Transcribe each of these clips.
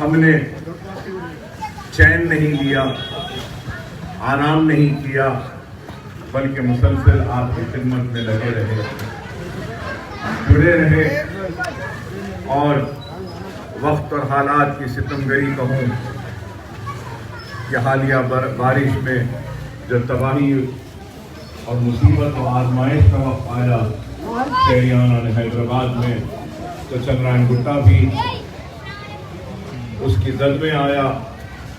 ہم نے چین نہیں لیا، آرام نہیں کیا، بلکہ مسلسل آپ کی خدمت میں لگے رہے، جڑے رہے، اور وقت اور حالات کی ستمگری کہوں کہ حالیہ بارش میں جو تباہی اور مصیبت و آزمائش کا وقت آیا شہریان حیدرآباد میں، تو چندرائن گٹا بھی اس کی زد میں آیا،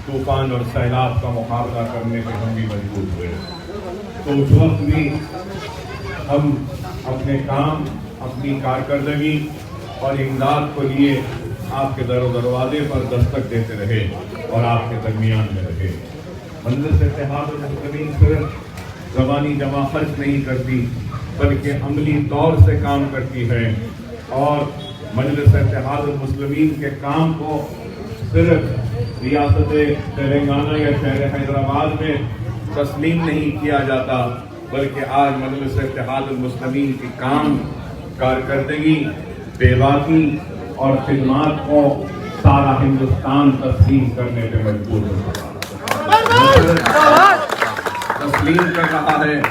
طوفان اور سیلاب کا مقابلہ کرنے کے ہم بھی مجبور ہوئے۔ تو اس وقت بھی ہم اپنے کام، اپنی کارکردگی اور امداد کو لیے آپ کے در و دروازے پر دستک دیتے رہے اور آپ کے درمیان میں رہے۔ مجلس اتحاد المسلمین صرف زبانی جمع خرچ نہیں کرتی بلکہ عملی طور سے کام کرتی ہے، اور مجلس اتحاد المسلمین کے کام کو صرف ریاست تلنگانہ یا شہر حیدرآباد میں تسلیم نہیں کیا جاتا، بلکہ آج مجلس اتحاد المسلمین کی کام، کارکردگی، بے باکی اور خدمات کو سارا ہندوستان تسلیم کرنے پہ مجبور تسلیم کر رہا ہے،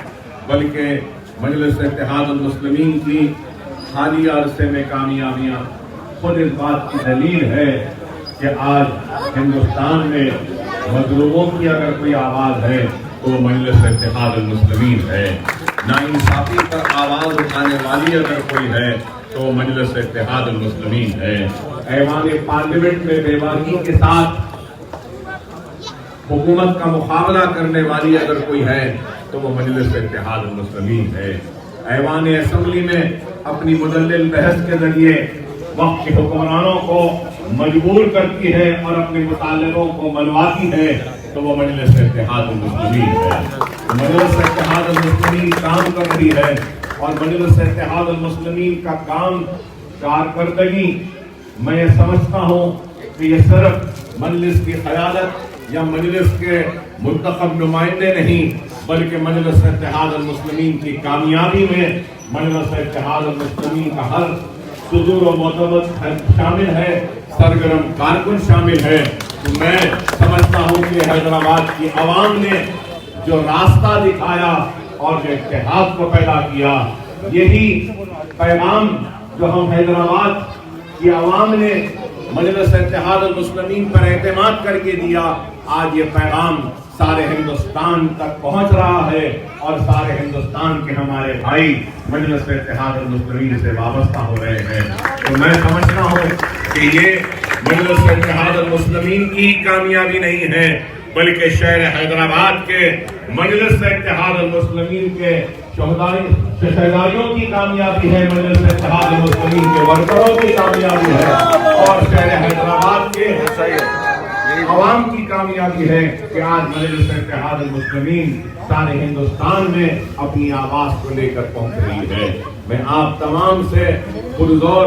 بلکہ مجلس اتحاد المسلمین کی حالیہ عرصے میں کامیابیاں خود اس بات کی دلیل ہے کہ آج ہندوستان میں مظلوموں کی اگر کوئی آواز ہے تو وہ مجلس اتحاد المسلمین ہے، ناانصافی پر آواز اٹھانے والی اگر کوئی ہے تو وہ مجلس اتحاد المسلمین ہے، ایوان پارلیمنٹ میں بے باکی کے ساتھ حکومت کا مقابلہ کرنے والی اگر کوئی ہے تو وہ مجلس اتحاد المسلمین ہے، ایوان اسمبلی میں اپنی مدلل بحث کے ذریعے وقت کے حکمرانوں کو مجبور کرتی ہے اور اپنے مطالبوں کو منواتی ہے تو وہ مجلس اتحاد المسلمین ہے۔ مجلس اتحاد المسلمین کام کر رہی ہے، اور مجلس اتحاد المسلمین کا کام، کارکردگی، میں یہ سمجھتا ہوں کہ یہ صرف مجلس کی قیادت یا مجلس کے منتخب نمائندے نہیں، بلکہ مجلس اتحاد المسلمین کی کامیابی میں مجلس اتحاد المسلمین کا ہر صدور و معتمد شامل ہے، سرگرم کارکن شامل ہے۔ تو میں سمجھتا ہوں کہ حیدرآباد کی عوام نے جو راستہ دکھایا اور جو اتحاد کو پیدا کیا، یہی پیغام جو ہم حیدرآباد کی عوام نے مجلس اتحاد المسلمین پر اعتماد کر کے دیا، آج یہ پیغام سارے ہندوستان تک پہنچ رہا ہے، اور سارے ہندوستان کے ہمارے بھائی مجلس اتحاد المسلمین سے وابستہ ہو رہے ہیں۔ تو میں سمجھتا ہوں کہ یہ مجلس اتحاد المسلمین کی کامیابی نہیں ہے، بلکہ شہر حیدرآباد کے مجلس اتحاد المسلمین کے شہدائیوں کی کامیابی ہے، مجلس اتحاد المسلمین کے ورکروں کی کامیابی ہے، اور شہر حیدرآباد کے عوام کی کامیابی ہے کہ آج مجلس اتحاد المسلمین سارے ہندوستان میں اپنی آواز کو لے کر پہنچ رہی ہے۔ میں آپ تمام سے پرزور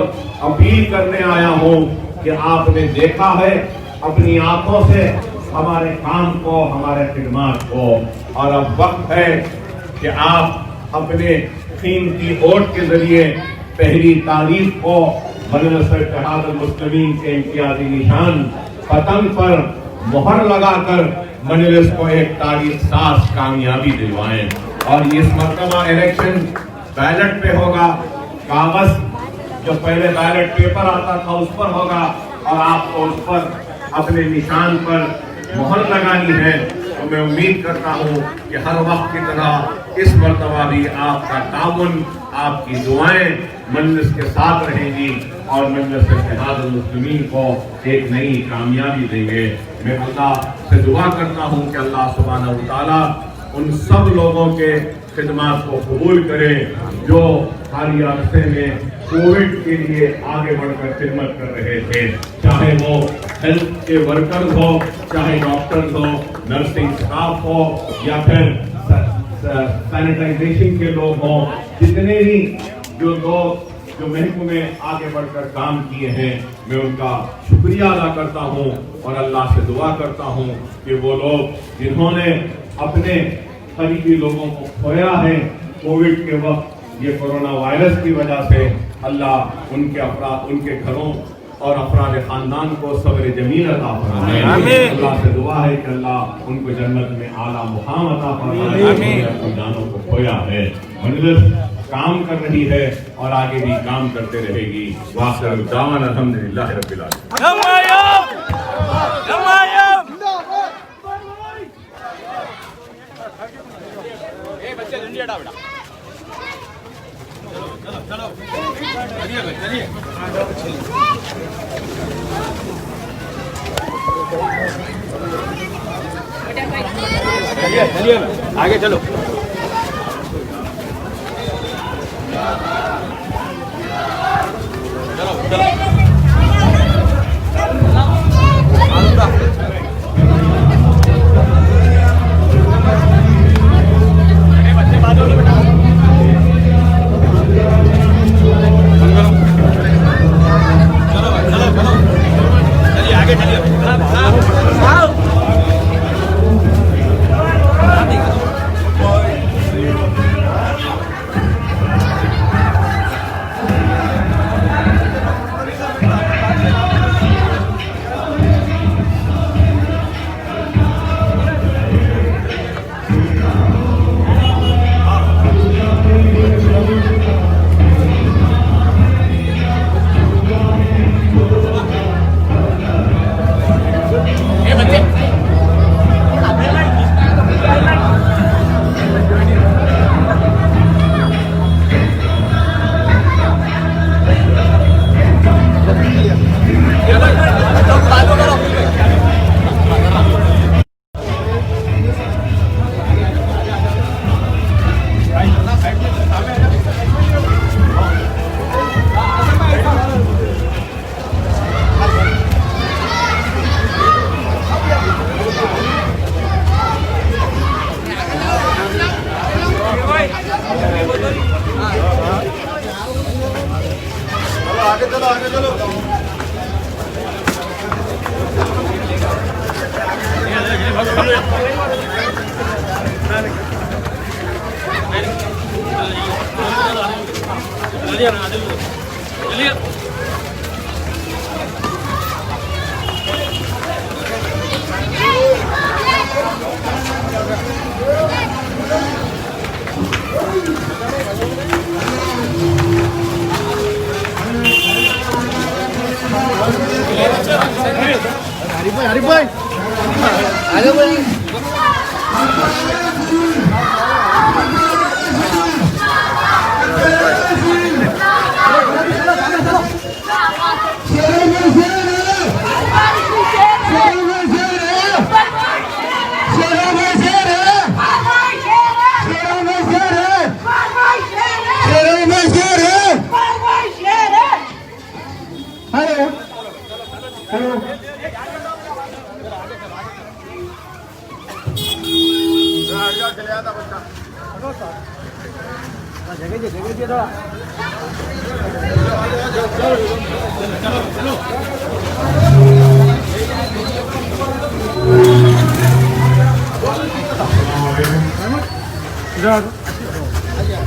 اپیل کرنے آیا ہوں کہ آپ نے دیکھا ہے اپنی آنکھوں سے ہمارے کام کو، ہمارے خدمات کو، اور اب وقت ہے کہ آپ اپنے قیمتی ووٹ کے ذریعے پہلی تاریخ کو مجلس اتحاد المسلمین کے امتیازی نشان پتنگ پر مہر لگا کر مجلس کو ایک تاریخ ساز کامیابی دلوائیں۔ اور اس مرتبہ الیکشن بیلٹ پہ ہوگا، کاغذ جو پہلے بیلٹ پیپر آتا تھا اس پر ہوگا، اور آپ کو اس پر اپنے نشان پر مہر لگانی ہے۔ تو میں امید کرتا ہوں کہ ہر وقت کی طرح اس مرتبہ بھی آپ کا تعاون، آپ کی دعائیں مجلس کے ساتھ رہیں گی، اور مجلس اتحاد المسلمین کو ایک نئی کامیابی دیں گے۔ میں اللہ سے دعا کرتا ہوں کہ اللہ سبحانہ و تعالیٰ ان سب لوگوں کے خدمات کو قبول کرے جو حالیہ عرصے میں کووڈ کے لیے آگے بڑھ کر خدمت کر رہے تھے، چاہے وہ ہیلتھ کے ورکرز ہو، چاہے ڈاکٹرز ہو، نرسنگ سٹاف ہو، یا پھر سینیٹائزیشن کے لوگ ہوں، جتنے بھی جو لوگ جو محکمے میں آگے بڑھ کر کام کیے ہیں، میں ان کا شکریہ ادا کرتا ہوں، اور اللہ سے دعا کرتا ہوں کہ وہ لوگ جنہوں نے اپنے قریبی لوگوں کو کھویا ہے کووڈ کے وقت یہ کورونا وائرس کی وجہ سے، اللہ ان کے افراد، ان کے گھروں اور افراد خاندان کو صبر جمیل عطا فرمائے. اللہ سے دعا ہے کہ اللہ ان کو جنت میں اعلیٰ مقام عطا فرمائے. اپنی جانوں کو کھویا ہے. مجلس کام کر رہی ہے اور آگے بھی کام کرتے رہے گی. وآخر دعوانا الحمدللہ رب العالمین. چلیے آگے چلو.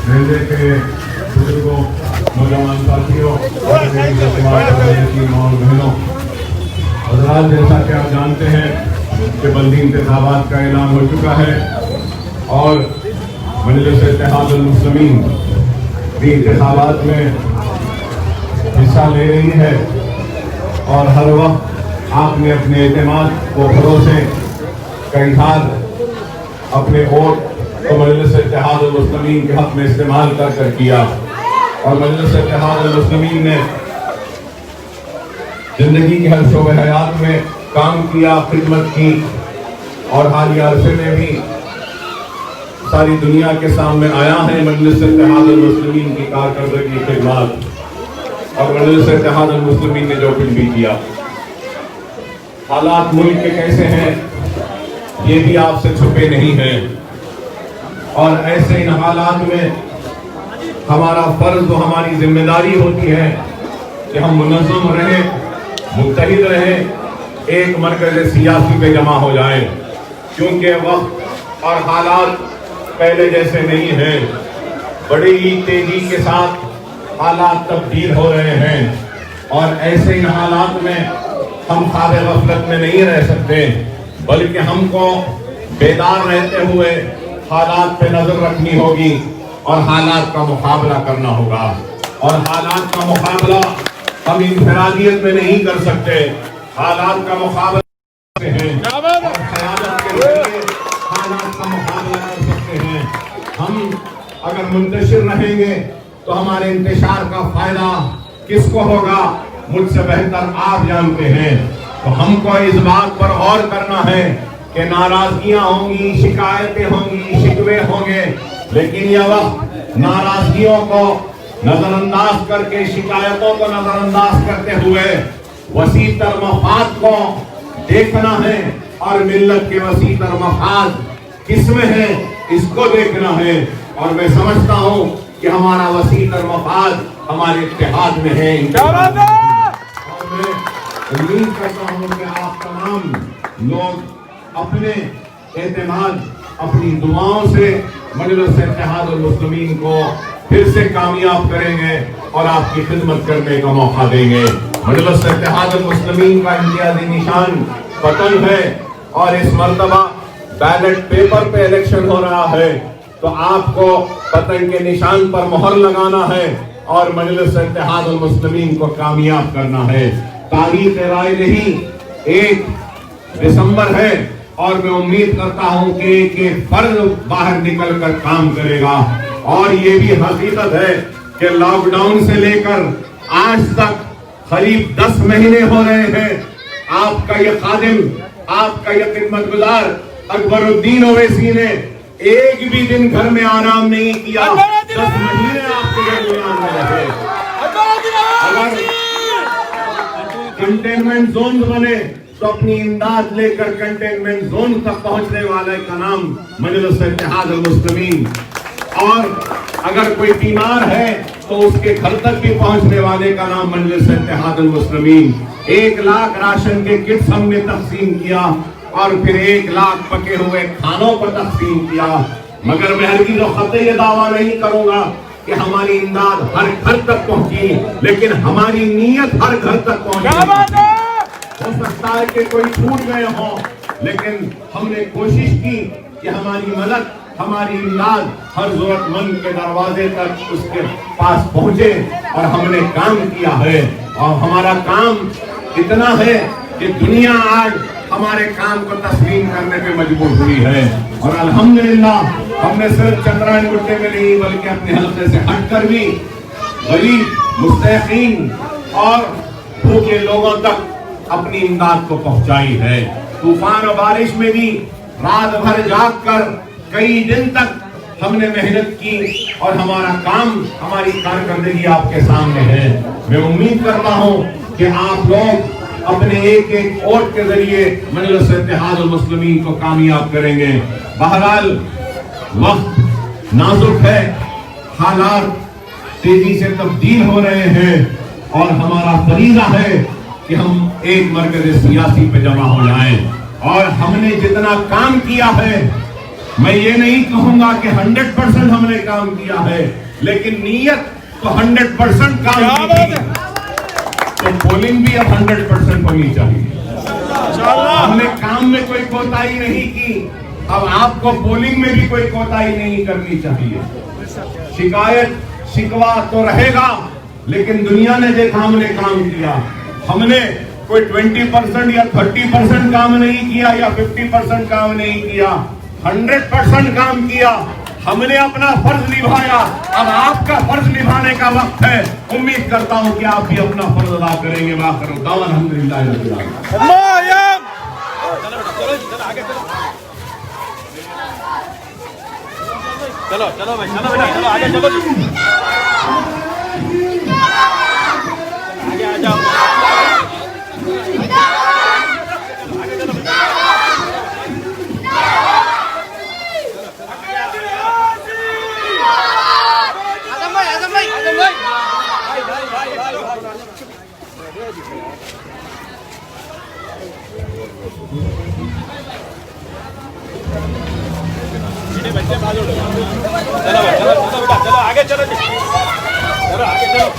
میلے کے بزرگوں، نوجوان ساتھیوں اور ماں اور بہنوں، حضرات، جیسا کہ آپ جانتے ہیں کہ بلدی انتخابات کا اعلان ہو چکا ہے اور مجلس اتحاد المسلمین بھی انتخابات میں حصہ لے رہی ہے اور ہر وقت آپ نے اپنے اعتماد و بھروسے کا اظہار اپنے ووٹ تو مجلس اتحاد المسلمین کے حق میں استعمال کر کیا اور مجلس اتحاد المسلمین نے زندگی کے ہر شعبہ حیات میں کام کیا، خدمت کی اور حالیہ عرصے میں بھی ساری دنیا کے سامنے آیا ہے مجلس اتحاد المسلمین کی کارکردگی، خدمات اور مجلس اتحاد المسلمین نے جو کچھ بھی کیا. حالات ملک کے کیسے ہیں یہ بھی آپ سے چھپے نہیں ہیں اور ایسے ان حالات میں ہمارا فرض و ہماری ذمہ داری ہوتی ہے کہ ہم منظم رہیں، متحد رہیں، ایک مرکز سیاسی پہ جمع ہو جائیں، کیونکہ وقت اور حالات پہلے جیسے نہیں ہیں. بڑی ہی تیزی کے ساتھ حالات تبدیل ہو رہے ہیں. اور ایسے ہی حالات میں ہم خواب غفلت میں نہیں رہ سکتے، بلکہ ہم کو بیدار رہتے ہوئے حالات پہ نظر رکھنی ہوگی اور حالات کا مقابلہ کرنا ہوگا. اور حالات کا مقابلہ ہم انفرادیت میں نہیں کر سکتے، حالات کا مقابلہ کرتے ہیں اور قیادت کے ذریعے حالات کا مقابلہ کر سکتے ہیں. ہم اگر منتشر رہیں گے تو ہمارے انتشار کا فائدہ کس کو ہوگا؟ مجھ سے بہتر آپ جانتے ہیں. تو ہم کو اس بات پر غور کرنا ہے کہ ناراضگیاں ہوں گی، شکایتیں ہوں گی، شکوے ہوں گے، لیکن یہ وقت ناراضگیوں کو نظر انداز کر کے، شکایتوں کو نظر انداز کرتے ہوئے وسیع تر مفاد کو دیکھنا ہے، اور ملت کے وسیع تر مفاد کس میں ہے اس کو دیکھنا ہے. اور میں سمجھتا ہوں کہ ہمارا وسیع تر مفاد ہمارے اتحاد میں ہے. اور میں امید کرتا ہوں کہ آپ تمام لوگ اپنے اعتماد، اپنی دعاؤں سے مجلس اتحاد المسلمین کو پھر سے کامیاب کریں گے اور آپ کی خدمت کرنے کا موقع دیں گے. مجلس اتحاد المسلمین کا امتیازی نشان پتنگ ہے، اور اس مرتبہ بیلٹ پیپر پہ الیکشن ہو رہا ہے، تو آپ کو پتنگ کے نشان پر مہر لگانا ہے اور مجلس اتحاد المسلمین کو کامیاب کرنا ہے. تاریخ رائے نہیں 1 دسمبر ہے، اور میں امید کرتا ہوں کہ ایک فرد باہر نکل کر کام کرے گا. اور یہ بھی حقیقت ہے کہ لاک ڈاؤن سے لے کر آج تک قریب 10 مہینے ہو رہے ہیں، آپ کا یہ خادم، آپ کا یہ خدمت گزار اکبر الدین اویسی نے ایک بھی دن گھر میں آرام نہیں کیا. 10 مہینے آپ کے درمیان میں رہے. اگر کنٹینمنٹ زون بنے تو اپنی امداد لے کر کنٹینمنٹ زون تک پہنچنے والے کا نام مجلس اتحاد المسلمین، اور اگر کوئی بیمار ہے تو اس کے گھر تک بھی پہنچنے والے کا نام مجلس اتحاد المسلمین. 1 لاکھ راشن کے کٹس ہم نے تقسیم کیا، اور پھر 1 لاکھ پکے ہوئے کھانوں کو تقسیم کیا. مگر میں ہرگز و قطع یہ دعویٰ نہیں کروں گا کہ ہماری امداد ہر گھر تک پہنچی، لیکن ہماری نیت ہر گھر تک پہنچی. ہو سکتا ہے کہ کوئی چھوٹ گئے ہوں، لیکن ہم نے کوشش کی کہ ہماری مدد، ہماری امداد ہر ضرورت مند کے دروازے تک اس کے پاس پہنچے، اور ہم نے کام کیا ہے. اور ہمارا کام اتنا ہے کہ دنیا آج ہمارے کام کو تسلیم کرنے پہ مجبور ہوئی ہے. اور الحمدللہ ہم نے صرف چندرائن گٹے میں نہیں بلکہ اپنے حلقے سے ہٹ کر بھی غریب، مستحقین اور بھوکے لوگوں تک اپنی امداد کو پہنچائی ہے. طوفان و بارش میں بھی رات بھر جاگ کر کئی دن تک ہم نے محنت کی، اور ہمارا کام، ہماری کارکردگی آپ کے سامنے ہے. میں امید کرتا ہوں کہ آپ لوگ اپنے ایک ایک ووٹ کے ذریعے مجلس اتحاد المسلمین کو کامیاب کریں گے. بہرحال وقت نازک ہے، حالات تیزی سے تبدیل ہو رہے ہیں، اور ہمارا فریضہ ہے کہ ہم ایک مرکز سیاسی پہ جمع ہو جائیں. اور ہم نے جتنا کام کیا ہے، میں یہ نہیں کہوں گا کہ 100% ہم نے کام کیا ہے، لیکن نیت تو 100% کام کی، تو پولنگ بھی اب 100% ہونی چاہیے. ہم نے کام میں کوئی کوتاہی نہیں کی، اب آپ کو پولنگ میں بھی کوئی کوتاہی نہیں کرنی چاہیے. شکایت شکوا تو رہے گا، لیکن دنیا نے دیکھا ہم نے کام کیا. ہم نے کوئی 20% یا 30% کام نہیں کیا، یا 50% کام نہیں کیا، 100% کام کیا. ہم نے اپنا فرض نبھایا، اب آپ کا فرض نبھانے کا وقت ہے. امید کرتا ہوں کہ آپ بھی اپنا فرض ادا کریں گے. وآخر دعوانا الحمدللہ رب العالمین. چلو چلو بھائی، چلو بیٹا، چلو آگے چلو جی، آگے آ جاؤ. چلو آگے چلو جی، چلو آگے چلو.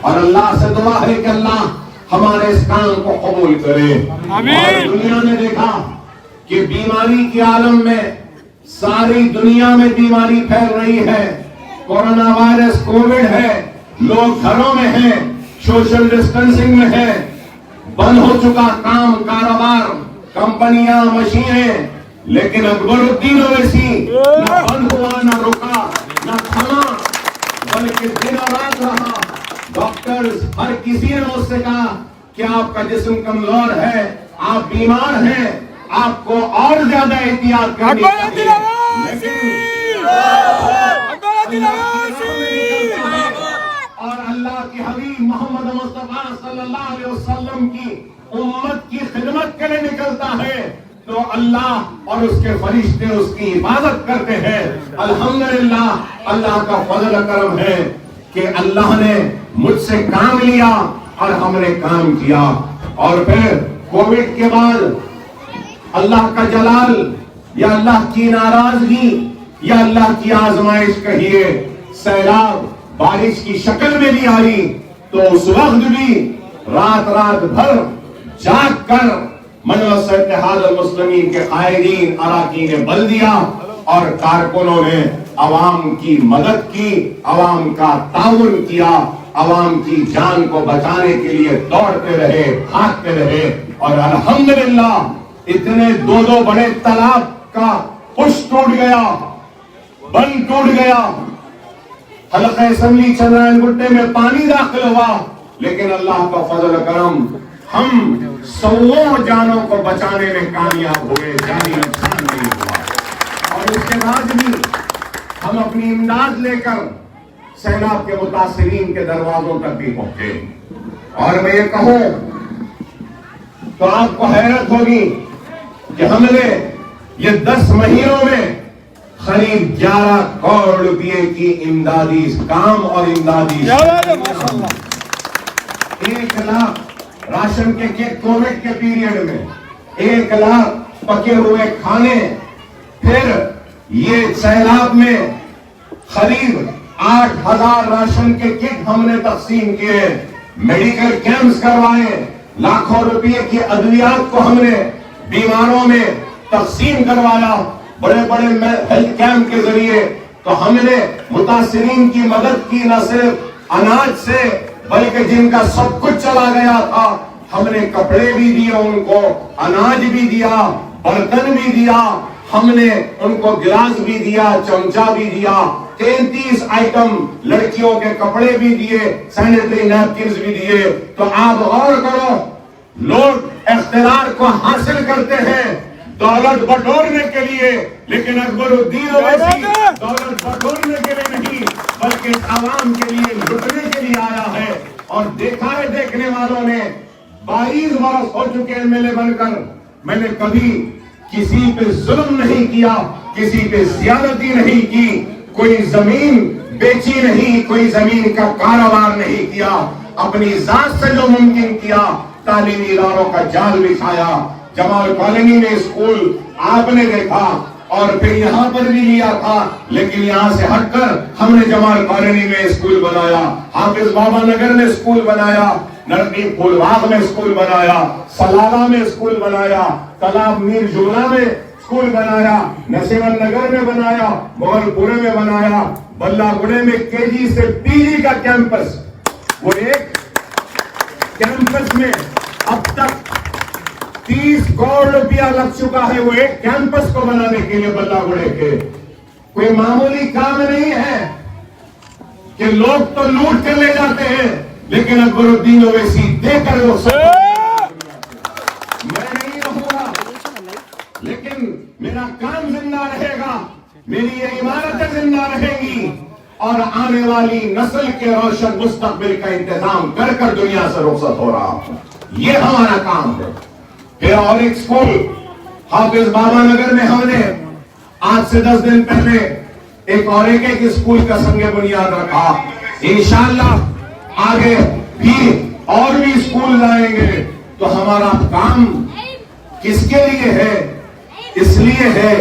اور اللہ سے دعا ہے کہ اللہ ہمارے اس کام کو قبول کرے. اور دنیا نے دیکھا کہ بیماری کے عالم میں ساری دنیا میں بیماری پھیل رہی ہے. کورونا وائرس کووڈ ہے, لوگ گھروں میں ہیں, سوشل ڈسٹینسنگ میں ہیں, بند ہو چکا کام کاروبار, کمپنیاں, مشینیں, لیکن اکبر الدین اویسی نہ بند ہوا, نہ رکا, نہ تھما, بلکہ دن اور رات رہا. ڈاکٹرز ہر کسی نے مجھ سے کہا کہ آپ کا جسم کمزور ہے, آپ بیمار ہیں, آپ کو اور زیادہ احتیاط کرنی چاہیے. اور اللہ کے حبیب محمد مصطفیٰ صلی اللہ علیہ وسلم کی امت کی خدمت کے لیے نکلتا ہے تو اللہ اور اس کے فرشتے اس کی حفاظت کرتے ہیں. الحمدللہ اللہ کا فضل و کرم ہے کہ اللہ نے مجھ سے کام لیا اور ہم نے کام کیا. اور پھر کووڈ کے بعد اللہ کا جلال یا اللہ کی ناراضگی یا اللہ کی آزمائش کہیے, سیلاب بارش کی شکل میں بھی آئی تو اس وقت بھی رات بھر جاگ کر مجلس اتحاد المسلمین کے قائدین, اراکین بلدیہ اور کارکنوں نے عوام کی مدد کی, عوام کا تعاون کیا, عوام کی جان کو بچانے کے لیے دوڑتے رہے, بھاگتے رہے. اور الحمدللہ اتنے دو بڑے تالاب کا پش ٹوٹ گیا, بند ٹوٹ گیا, حلقہ اسمبلی چندرائن گٹے میں پانی داخل ہوا, لیکن اللہ کا فضل و کرم ہم 100 جانوں کو بچانے میں کامیاب ہوئے, جانی نقصان نہیں ہوا. اور اس کے بعد بھی ہم اپنی امداد لے کر سیلاب کے متاثرین کے دروازوں تک بھی پہنچے. اور میں یہ کہوں تو آپ کو حیرت ہوگی کہ ہم نے یہ 10 مہینوں میں قریب 11 کروڑ روپے کی امدادی کام اور امدادی 1 لاکھ راشن کے کٹ کووڈ کے پیریڈ میں, 1 لاکھ پکے ہوئے کھانے, پھر یہ سیلاب میں قریب 8,000 راشن کے کٹ ہم نے تقسیم کیے, میڈیکل کیمپس کروائے, لاکھوں روپے کی ادویات کو ہم نے بیماروں میں تقسیم کروایا, بڑے بڑے ہیلتھ کیمپ کے ذریعے. تو ہم نے متاثرین کی مدد کی, نہ صرف اناج سے بلکہ جن کا سب کچھ چلا گیا تھا ہم نے کپڑے بھی دیے, ان کو اناج بھی دیا, برتن بھی دیا, ہم نے ان کو گلاس بھی دیا, چمچا بھی دیا, 33 آئٹم لڑکیوں کے کپڑے بھی دیے, سینیٹری نیپکنز بھی دیے. تو آپ غور کرو, لوگ اقتدار کو حاصل کرتے ہیں دولت بٹورنے کے لیے, لیکن اکبر الدین اویسی دولت بٹورنے کے لیے نہیں بلکہ عوام کے لیے لٹنے کے لیے آیا ہے. اور دیکھا ہے دیکھنے والوں نے, 22 برس ہو چکے MLA بن کر, میں نے کبھی کسی پہ ظلم نہیں کیا, کسی پہ زیادتی نہیں کی, کوئی زمین بیچی نہیں, کوئی زمین کا کاروبار نہیں کیا, اپنی ذات سے جو ممکن کیا تعلیمی اداروں کا جال بچھایا. جمال کالونی میں اسکول آپ نے دیکھا اور پھر یہاں پر بھی لیا تھا, لیکن یہاں سے ہٹ کر ہم نے جمال کالونی میں اسکول بنایا, حافظ بابا نگر میں اسکول بنایا, نرمی پھول باغ میں اسکول بنایا, سلالہ میں اسکول بنایا, تالاب میر جملہ میں اسکول بنایا, نسیمن نگر میں بنایا, مغل پورے میں بنایا, بلہ گڑے میں KG سے PG کا کیمپس. وہ ایک کیمپس میں اب تک 30 کروڑ روپیہ لگ چکا ہے, وہ ایک کیمپس کو بنانے کے لیے بلہ گڑے کے. کوئی معمولی کام نہیں ہے کہ لوگ تو لوٹ کر لے جاتے ہیں, لیکن اکبر الدین اویسی دے کر وہ میں نہیں رہوں گا, لیکن میرا کام زندہ رہے گا, میری یہ عمارتیں زندہ رہیں گی, اور آنے والی نسل کے روشن مستقبل کا انتظام کر کر دنیا سے رخصت ہو رہا ہوں. یہ ہمارا کام ہے. پھر اور ایک اسکول حافظ بابا نگر میں ہم نے آج سے 10 دن پہلے ایک اسکول کا سنگ بنیاد رکھا. انشاءاللہ آگے بھی اور بھی اسکول لائیں گے. تو ہمارا کام کس کے لیے ہے؟ اس لیے ہے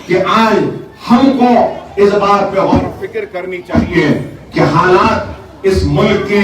کہ آج ہم کو اس بات پہ غور و فکر کرنی چاہیے کہ حالات اس ملک کے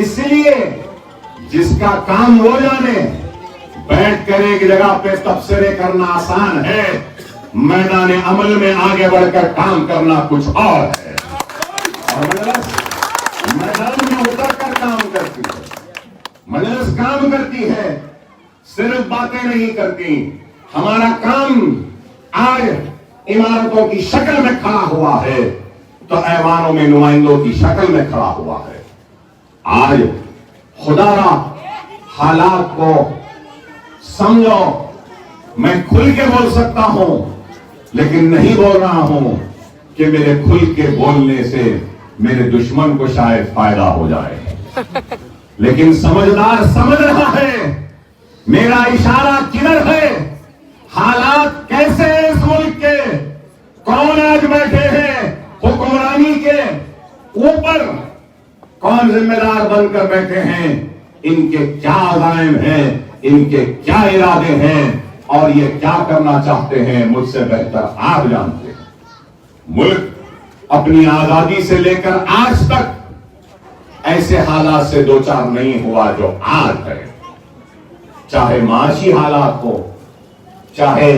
اس لیے جس کا کام وہ جانے، بیٹھ کر ایک جگہ پہ تبصرے کرنا آسان ہے، میدان عمل میں آگے بڑھ کر کام کرنا کچھ اور ہے۔ اور مجلس میدان میں اتر کر کام کرتی ہے، مجلس کام کرتی ہے، صرف باتیں نہیں کرتی۔ ہمارا کام آج عمارتوں کی شکل میں کھڑا ہوا ہے تو ایوانوں میں نمائندوں کی شکل میں کھڑا ہوا ہے۔ آج خدا را حالات کو سمجھو، میں کھل کے بول سکتا ہوں لیکن نہیں بول رہا ہوں کہ میرے کھل کے بولنے سے میرے دشمن کو شاید فائدہ ہو جائے، لیکن سمجھدار سمجھ رہا ہے میرا اشارہ کدھر ہے، حالات کیسے ہیں اس ملک کے، کون آج بیٹھے ہیں حکمرانی کے اوپر، کون ذمہ دار بن کر بیٹھے ہیں، ان کے کیا عزائم ہیں، ان کے کیا ارادے ہیں اور یہ کیا کرنا چاہتے ہیں، مجھ سے بہتر آپ جانتے ہیں۔ ملک اپنی آزادی سے لے کر آج تک ایسے حالات سے دوچار نہیں ہوا جو آج ہے، چاہے معاشی حالات ہو، چاہے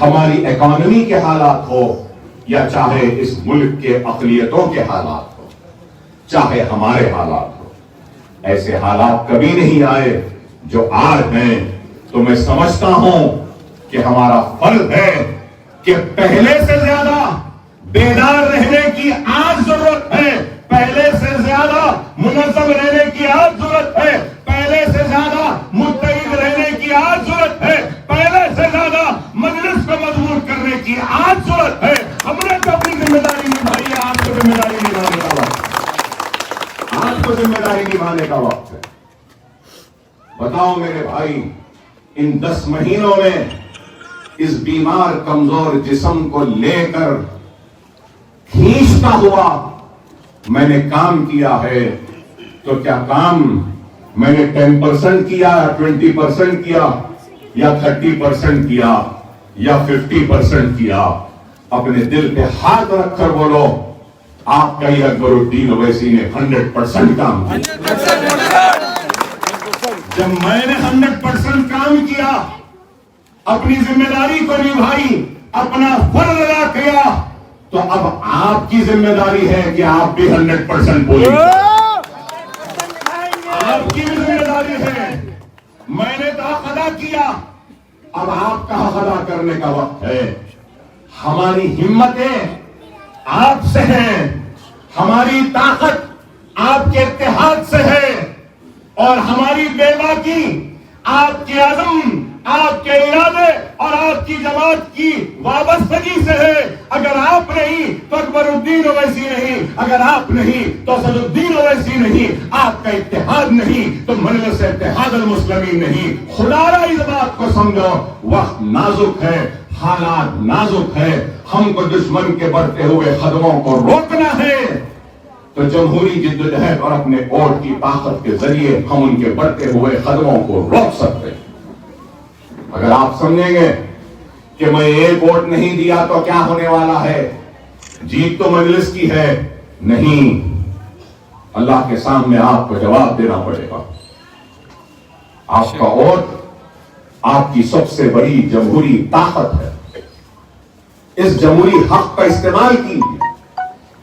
ہماری اکانومی کے حالات ہو، یا چاہے اس ملک کے اقلیتوں کے حالات ہو، چاہے ہمارے حالات ہو، ایسے حالات کبھی نہیں آئے جو آج ہیں۔ تو میں سمجھتا ہوں کہ ہمارا فرض ہے کہ پہلے سے زیادہ بیدار رہنے کی آج ضرورت ہے، پہلے سے زیادہ منظم رہنے کی آج ضرورت ہے، پہلے سے زیادہ متحد رہنے کی آج ضرورت ہے، پہلے سے زیادہ مجلس کو مضبوط کرنے کی آج ضرورت ہے۔ ہم نے تو اپنی ذمہ داری نبھائی ہے، آپ کو ذمہ داری نبھانے کا وقت، آپ کو ذمہ داری نبھانے کا وقت ہے۔ بتاؤ میرے بھائی، ان 10 مہینوں میں اس بیمار کمزور جسم کو لے کر کھینچتا ہوا میں نے کام کیا ہے، تو کیا کام میں نے 10% کیا، 20% کیا، یا 30% کیا، یا 50% کیا؟ اپنے دل پہ ہاتھ رکھ کر بولو، آپ کا یہ اکبر الدین اویسی نے 100% کام کیا۔ جب میں نے 100% کام کیا، اپنی ذمہ داری کو نبھائی، اپنا فرض ادا کیا، تو اب آپ کی ذمہ داری ہے کہ آپ بھی 100% بولیں۔ آپ کی بھی ذمہ داری ہے، میں نے تو حق ادا کیا، اب آپ کا حق ادا کرنے کا وقت ہے۔ ہماری ہمتیں آپ سے ہیں، ہماری طاقت آپ کے اتحاد سے ہے، اور ہماری بے باکی آپ کے عزم، آپ کے ارادے اور آپ کی جماعت کی وابستگی سے ہے۔ اگر آپ نہیں تو اکبر الدین اویسی نہیں، اگر آپ نہیں تو اسد الدین اویسی نہیں، آپ کا اتحاد نہیں تو مجلس اتحاد المسلمین نہیں۔ خدا را اس بات کو سمجھو، وقت نازک ہے، حالات نازک ہے، ہم کو دشمن کے بڑھتے ہوئے قدموں کو روکنا ہے، تو جمہوری جدوجہد اور اپنے ووٹ کی طاقت کے ذریعے ہم ان کے بڑھتے ہوئے قدموں کو روک سکتے ہیں۔ اگر آپ سمجھیں گے کہ میں ایک ووٹ نہیں دیا تو کیا ہونے والا ہے، جیت تو مجلس کی ہے، نہیں، اللہ کے سامنے آپ کو جواب دینا پڑے گا۔ آپ کا ووٹ آپ کی سب سے بڑی جمہوری طاقت ہے، اس جمہوری حق کا استعمال کیجیے،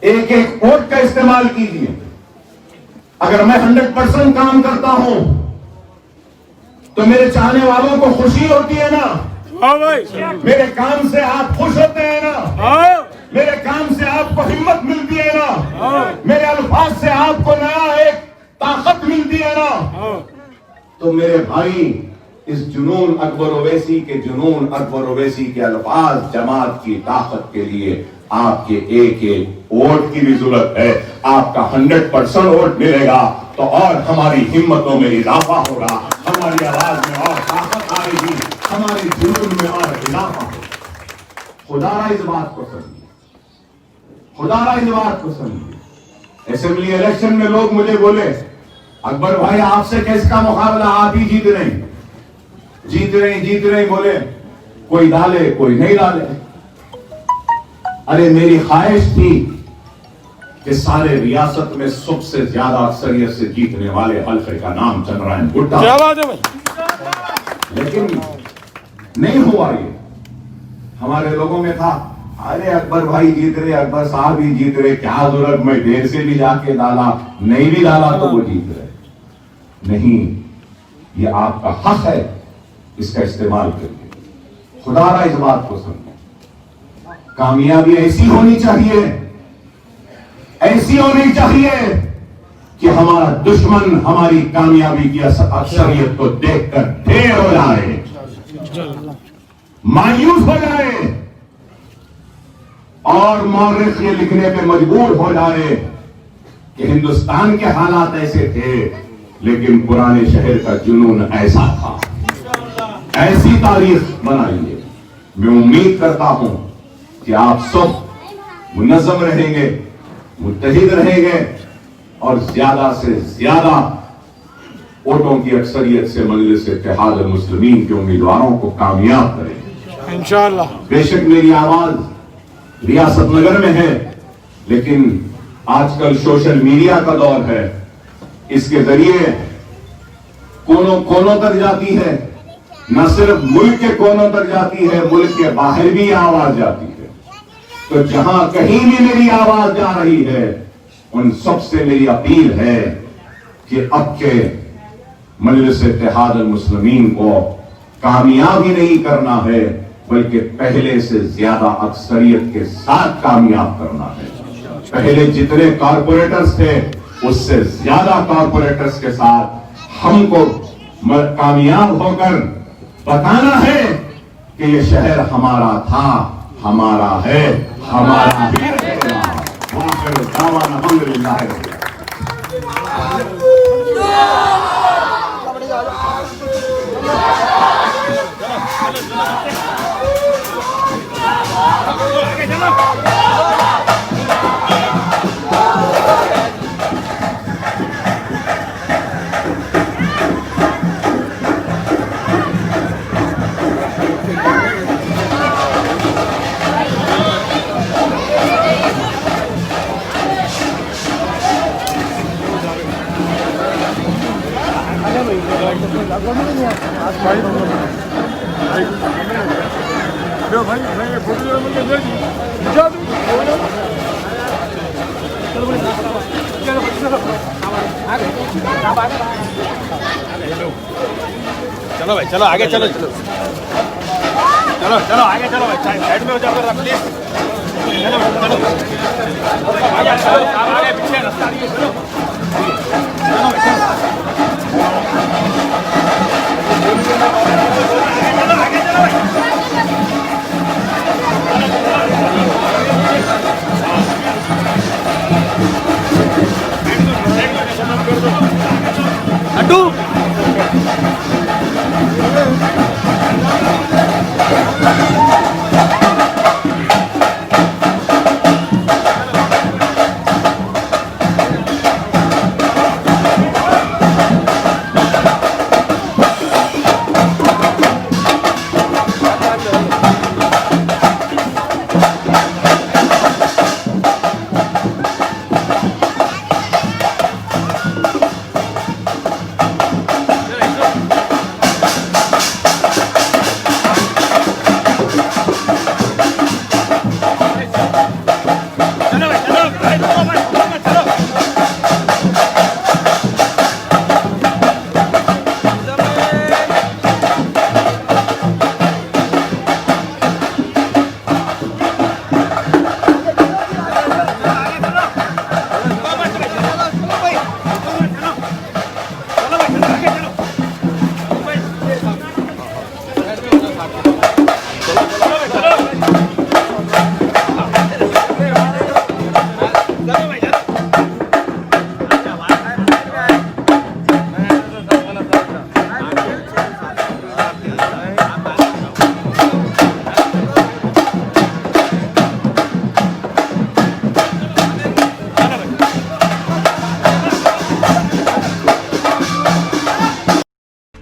ایک ایک ووٹ کا استعمال کیجیے۔ اگر میں 100% کام کرتا ہوں تو میرے چاہنے والوں کو خوشی ہوتی ہے نا، میرے کام سے آپ خوش ہوتے ہیں نا، میرے کام سے آپ کو ہمت ملتی ہے نا، میرے الفاظ سے آپ کو نیا ایک طاقت ملتی ہے نا، تو میرے بھائی اس جنون اکبر اویسی کے جنون اکبر اویسی کے الفاظ جماعت کی طاقت کے لیے آپ کے ایک ایک ووٹ کی بھی ضرورت ہے۔ آپ کا 100% ووٹ ملے گا تو اور ہماری ہمتوں میں اضافہ ہوگا، ہماری آواز میں اور طاقت آئے گی، ہماری جنون میں اور اضافہ ہوگا۔ خدا را اس بات کو سمجھیے، خدا را اس بات کو سمجھیے۔ اسمبلی الیکشن میں لوگ مجھے بولے، اکبر بھائی آپ سے کس کا مقابلہ، آپ ہی جیت رہے ہیں، جیت رہے ہیں، بولے کوئی ڈالے کوئی نہیں ڈالے۔ ارے میری خواہش تھی کہ سارے ریاست میں سب سے زیادہ اکثریت سے جیتنے والے حلقے کا نام چندرائن بھٹا، لیکن نہیں ہوا یہ. ہمارے لوگوں میں تھا ارے اکبر بھائی جیت رہے، اکبر صاحب ہی جیت رہے، کیا ضرورت میں دیر سے بھی جا کے ڈالا، نہیں بھی ڈالا تو وہ جیت رہے. نہیں، یہ آپ کا حق ہے، اس کا استعمال کریے. خدا را اس بات کو سمجھیں، کامیابی ایسی ہونی چاہیے، ایسی ہونی چاہیے کہ ہمارا دشمن ہماری کامیابی کی اکثریت کو دیکھ کر ڈھیر ہو جائے، مایوس ہو جائے اور مورخ یہ لکھنے پہ مجبور ہو جائے کہ ہندوستان کے حالات ایسے تھے لیکن پرانے شہر کا جنون ایسا تھا. ایسی تاریخ بنائیے. میں امید کرتا ہوں کہ آپ سب منظم رہیں گے، متحد رہیں گے اور زیادہ سے زیادہ ووٹوں کی اکثریت سے مجلس اتحاد المسلمین کے امیدواروں کو کامیاب کریں انشاءاللہ. بے شک میری آواز ریاست نگر میں ہے، لیکن آج کل سوشل میڈیا کا دور ہے، اس کے ذریعے کونوں کونوں تک جاتی ہے. نہ صرف ملک کے کونوں تک جاتی ہے، ملک کے باہر بھی آواز جاتی ہے. تو جہاں کہیں بھی میری آواز جا رہی ہے ان سب سے میری اپیل ہے کہ اب کے مجلس اتحاد المسلمین کو کامیاب ہی نہیں کرنا ہے بلکہ پہلے سے زیادہ اکثریت کے ساتھ کامیاب کرنا ہے. پہلے جتنے کارپوریٹرز تھے اس سے زیادہ کارپوریٹرز کے ساتھ ہم کو کامیاب ہو کر بتانا ہے کہ یہ شہر ہمارا تھا، ہمارا ہے، ہمارا ہی رہے گا. وآخر دعوانا الحمدللہ. چلو بھائی، چلو آگے، چلو چلو چلو چلو آگے، چلو بھائی سائڈ میں ہو جاؤ پلیز. چلو چلو آگے پیچھے رستہ نہیں ہے. چلو چلو آگے، چلو اڈو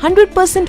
100%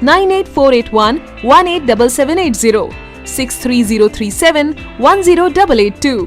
98481 187780, 63037 10882।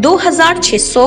2600,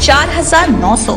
4900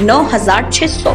9600।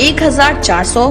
1400,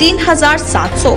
3700,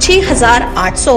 6800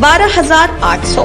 12800।